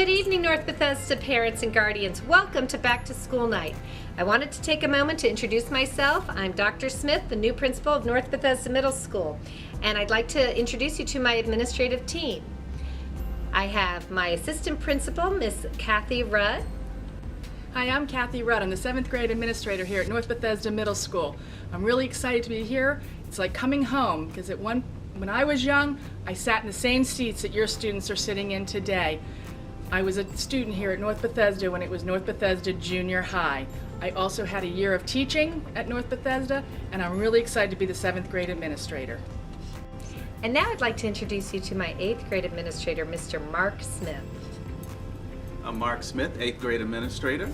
Good evening, North Bethesda parents and guardians. Welcome to Back to School Night. I wanted to take a moment to introduce myself. I'm Dr. Smith, the new principal of North Bethesda Middle School, and I'd like to introduce you to my administrative team. I have my assistant principal, Miss Kathy Rudd. Hi, I'm Kathy Rudd. I'm the 7th grade administrator here at North Bethesda Middle School. I'm really excited to be here. It's like coming home because when I was young, I sat in the same seats that your students are sitting in today. I was a student here at North Bethesda when it was North Bethesda Junior High. I also had a year of teaching at North Bethesda, and I'm really excited to be the 7th grade administrator. And now I'd like to introduce you to my 8th grade administrator, Mr. Mark Smith. I'm Mark Smith, 8th grade administrator.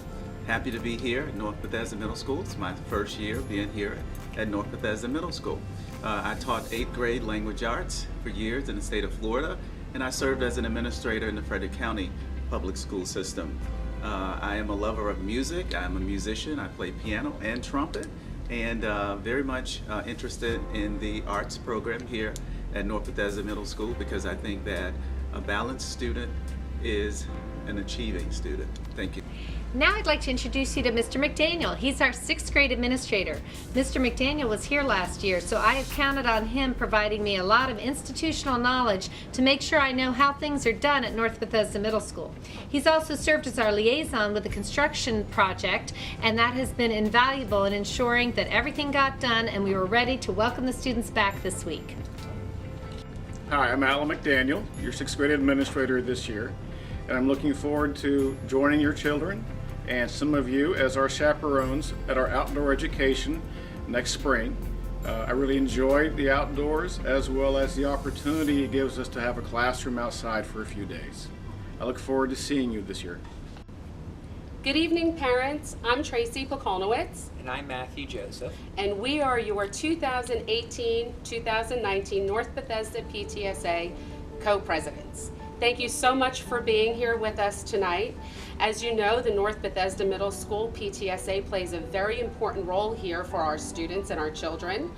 Happy to be here at North Bethesda Middle School. It's my first year being here at North Bethesda Middle School. I taught 8th grade language arts for years in the state of Florida, and I served as an administrator in the Frederick County public school system. I am a lover of music. I'm a musician. I play piano and trumpet, and very much interested in the arts program here at North Bethesda Middle School, because I think that a balanced student is an achieving student. Thank you. Now I'd like to introduce you to Mr. McDaniel. He's our 6th grade administrator. Mr. McDaniel was here last year, so I have counted on him providing me a lot of institutional knowledge to make sure I know how things are done at North Bethesda Middle School. He's also served as our liaison with the construction project, and that has been invaluable in ensuring that everything got done and we were ready to welcome the students back this week. Hi, I'm Alan McDaniel, your 6th grade administrator this year, and I'm looking forward to joining your children and some of you as our chaperones at our outdoor education next spring. I really enjoy the outdoors, as well as the opportunity it gives us to have a classroom outside for a few days. I look forward to seeing you this year. Good evening, parents. I'm Tracy Pokonowitz. And I'm Matthew Joseph. And we are your 2018-2019 North Bethesda PTSA co-presidents. Thank you so much for being here with us tonight. As you know, the North Bethesda Middle School PTSA plays a very important role here for our students and our children.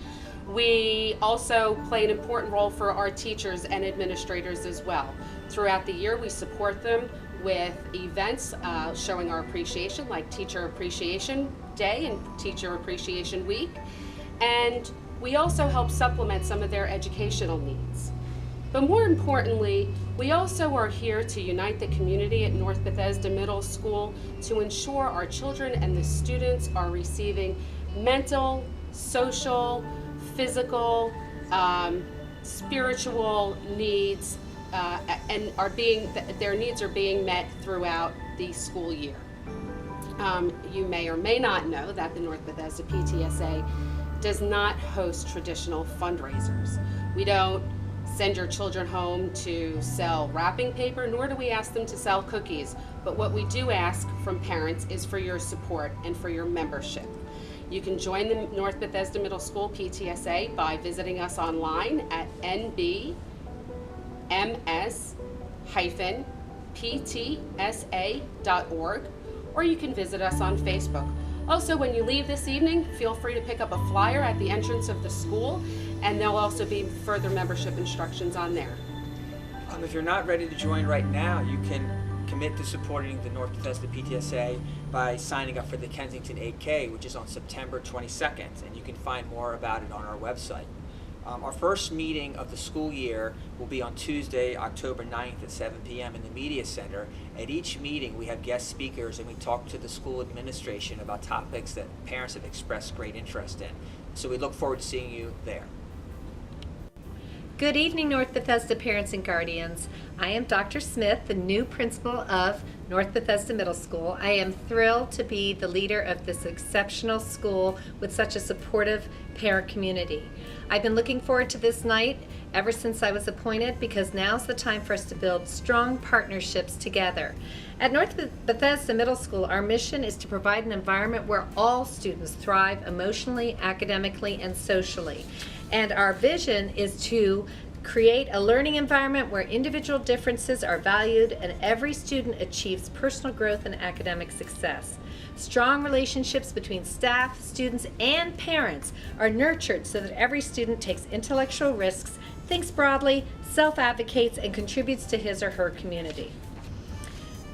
We also play an important role for our teachers and administrators as well. Throughout the year, we support them with events showing our appreciation, like Teacher Appreciation Day and Teacher Appreciation Week. And we also help supplement some of their educational needs. But more importantly, we also are here to unite the community at North Bethesda Middle School to ensure our children and the students are receiving mental, social, physical, spiritual needs, and their needs are being met throughout the school year. You may or may not know that the North Bethesda PTSA does not host traditional fundraisers. We don't send your children home to sell wrapping paper, nor do we ask them to sell cookies. But what we do ask from parents is for your support and for your membership. You can join the North Bethesda Middle School PTSA by visiting us online at nbms-ptsa.org, or you can visit us on Facebook. Also, when you leave this evening, feel free to pick up a flyer at the entrance of the school, and there'll also be further membership instructions on there. If you're not ready to join right now, you can commit to supporting the North Bethesda PTSA by signing up for the Kensington 8K, which is on September 22nd, and you can find more about it on our website. Our first meeting of the school year will be on Tuesday, October 9th at 7 p.m. in the Media Center. At each meeting, we have guest speakers and we talk to the school administration about topics that parents have expressed great interest in. So we look forward to seeing you there. Good evening, North Bethesda parents and guardians. I am Dr. Smith, the new principal of North Bethesda Middle School. I am thrilled to be the leader of this exceptional school with such a supportive parent community. I've been looking forward to this night ever since I was appointed, because now's the time for us to build strong partnerships together. At North Bethesda Middle School, our mission is to provide an environment where all students thrive emotionally, academically, and socially. And our vision is to create a learning environment where individual differences are valued and every student achieves personal growth and academic success. Strong relationships between staff, students, and parents are nurtured so that every student takes intellectual risks, thinks broadly, self-advocates, and contributes to his or her community.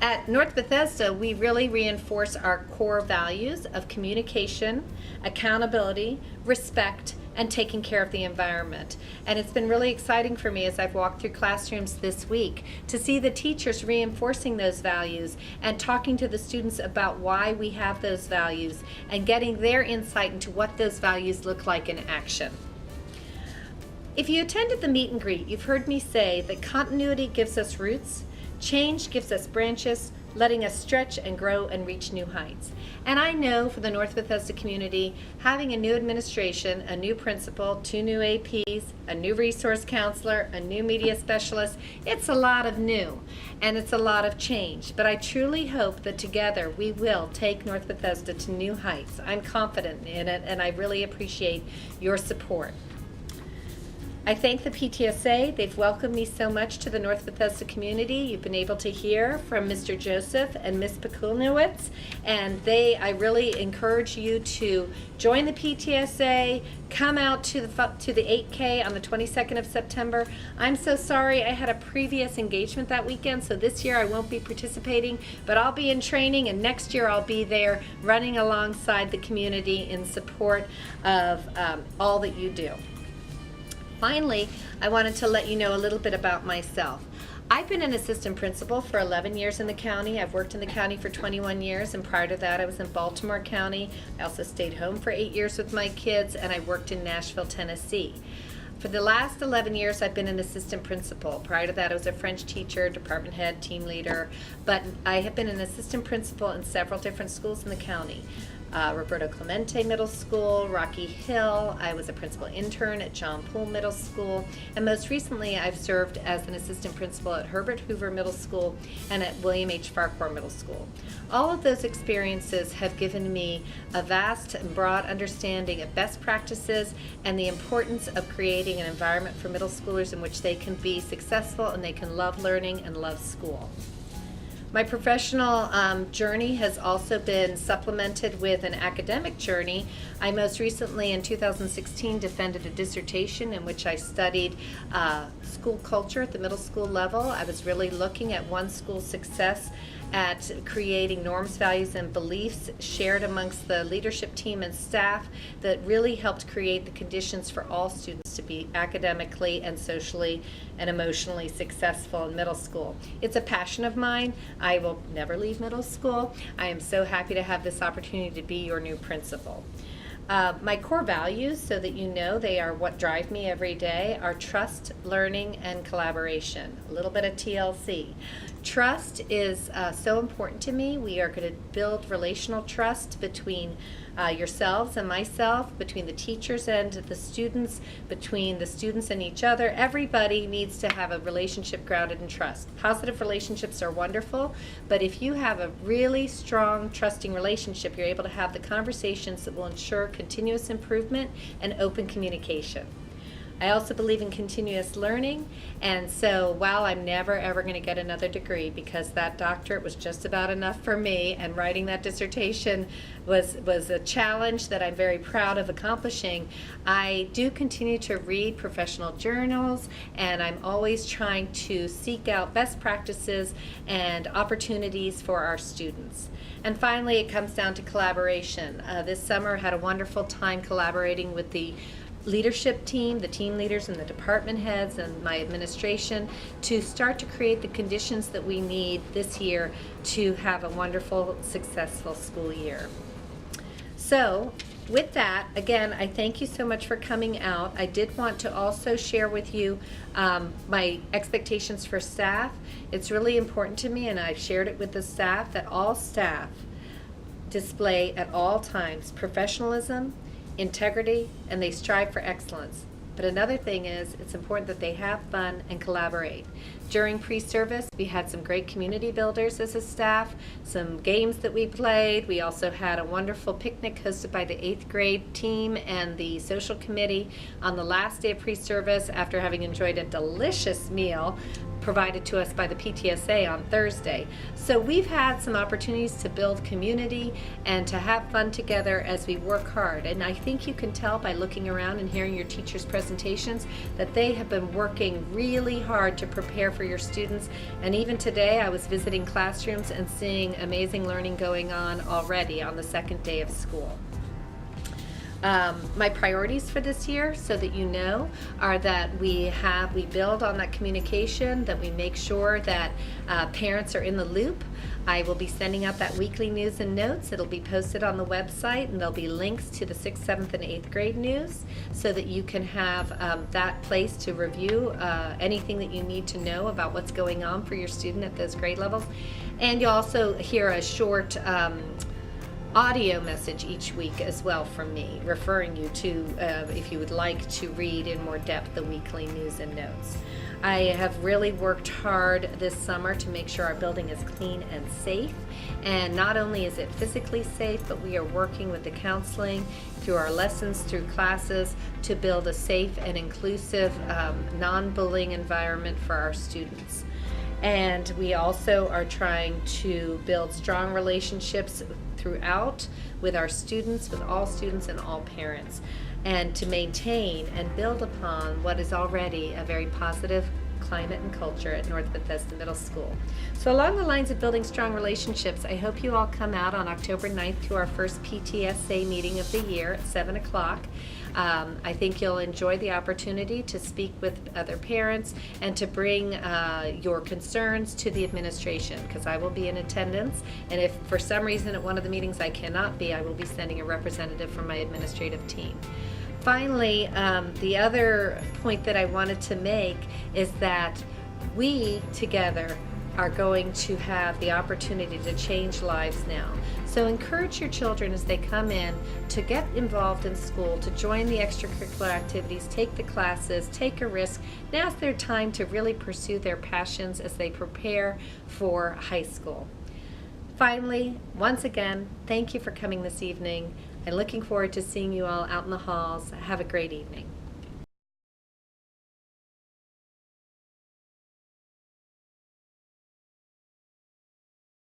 At North Bethesda, we really reinforce our core values of communication, accountability, respect, and taking care of the environment. And it's been really exciting for me as I've walked through classrooms this week to see the teachers reinforcing those values and talking to the students about why we have those values and getting their insight into what those values look like in action. If you attended the meet and greet, you've heard me say that continuity gives us roots, change gives us branches, letting us stretch and grow and reach new heights. And I know for the North Bethesda community, having a new administration, a new principal, 2 new APs, a new resource counselor, a new media specialist, it's a lot of new and it's a lot of change. But I truly hope that together we will take North Bethesda to new heights. I'm confident in it and I really appreciate your support. I thank the PTSA. They've welcomed me so much to the North Bethesda community. You've been able to hear from Mr. Joseph and Ms. Pekulniewicz, and I really encourage you to join the PTSA, come out to the 8K on the 22nd of September. I'm so sorry I had a previous engagement that weekend, so this year I won't be participating, but I'll be in training, and next year I'll be there running alongside the community in support of all that you do. Finally, I wanted to let you know a little bit about myself. I've been an assistant principal for 11 years in the county. I've worked in the county for 21 years, and prior to that I was in Baltimore County. I also stayed home for 8 years with my kids, and I worked in Nashville, Tennessee. For the last 11 years, I've been an assistant principal. Prior to that, I was a French teacher, department head, team leader, but I have been an assistant principal in several different schools in the county. Roberto Clemente Middle School, Rocky Hill. I was a principal intern at John Poole Middle School, and most recently I've served as an assistant principal at Herbert Hoover Middle School and at William H. Farquhar Middle School. All of those experiences have given me a vast and broad understanding of best practices and the importance of creating an environment for middle schoolers in which they can be successful and they can love learning and love school. My professional journey has also been supplemented with an academic journey. I most recently, in 2016, defended a dissertation in which I studied school culture at the middle school level. I was really looking at one school's success at creating norms, values, and beliefs shared amongst the leadership team and staff that really helped create the conditions for all students to be academically and socially and emotionally successful in middle school. It's a passion of mine. I will never leave middle school. I am so happy to have this opportunity to be your new principal. My core values, so that you know they are what drive me every day, are trust, learning, and collaboration. A little bit of TLC. Trust is so important to me. We are going to build relational trust between yourselves and myself, between the teachers and the students, between the students and each other. Everybody needs to have a relationship grounded in trust. Positive relationships are wonderful, but if you have a really strong, trusting relationship, you're able to have the conversations that will ensure continuous improvement and open communication. I also believe in continuous learning, and so while I'm never ever going to get another degree because that doctorate was just about enough for me, and writing that dissertation was a challenge that I'm very proud of accomplishing, I do continue to read professional journals, and I'm always trying to seek out best practices and opportunities for our students. And finally, it comes down to collaboration. This summer I had a wonderful time collaborating with the leadership team, the team leaders and the department heads and my administration to start to create the conditions that we need this year to have a wonderful, successful school year. So with that, again, I thank you so much for coming out. I did want to also share with you my expectations for staff. It's really important to me, and I've shared it with the staff, that all staff display at all times professionalism, integrity, and they strive for excellence. But another thing is, it's important that they have fun and collaborate. During pre-service, we had some great community builders as a staff, some games that we played. We also had a wonderful picnic hosted by the 8th grade team and the social committee on the last day of pre-service after having enjoyed a delicious meal. provided to us by the PTSA on Thursday. So we've had some opportunities to build community and to have fun together as we work hard. And I think you can tell by looking around and hearing your teachers' presentations that they have been working really hard to prepare for your students. And even today I was visiting classrooms and seeing amazing learning going on already on the second day of school. My priorities for this year, so that you know, are that we build on that communication, that we make sure that parents are in the loop. I will be sending out that weekly news and notes. It'll be posted on the website, and there'll be links to the 6th, 7th, and 8th grade news so that you can have that place to review anything that you need to know about what's going on for your student at those grade levels. And you'll also hear a short audio message each week as well from me, referring you to, if you would like to read in more depth, the weekly news and notes. I have really worked hard this summer to make sure our building is clean and safe. And not only is it physically safe, but we are working with the counseling through our lessons, through classes, to build a safe and inclusive, non-bullying environment for our students. And we also are trying to build strong relationships throughout with our students, with all students and all parents, and to maintain and build upon what is already a very positive climate and culture at North Bethesda Middle School. So along the lines of building strong relationships, I hope you all come out on October 9th to our first PTSA meeting of the year at 7 o'clock. I think you'll enjoy the opportunity to speak with other parents and to bring your concerns to the administration, because I will be in attendance, and if for some reason at one of the meetings I cannot be, I will be sending a representative from my administrative team. Finally, the other point that I wanted to make is that we together are going to have the opportunity to change lives now. So encourage your children as they come in to get involved in school, to join the extracurricular activities, take the classes, take a risk. Now's their time to really pursue their passions as they prepare for high school. Finally, once again, thank you for coming this evening. I'm looking forward to seeing you all out in the halls. Have a great evening.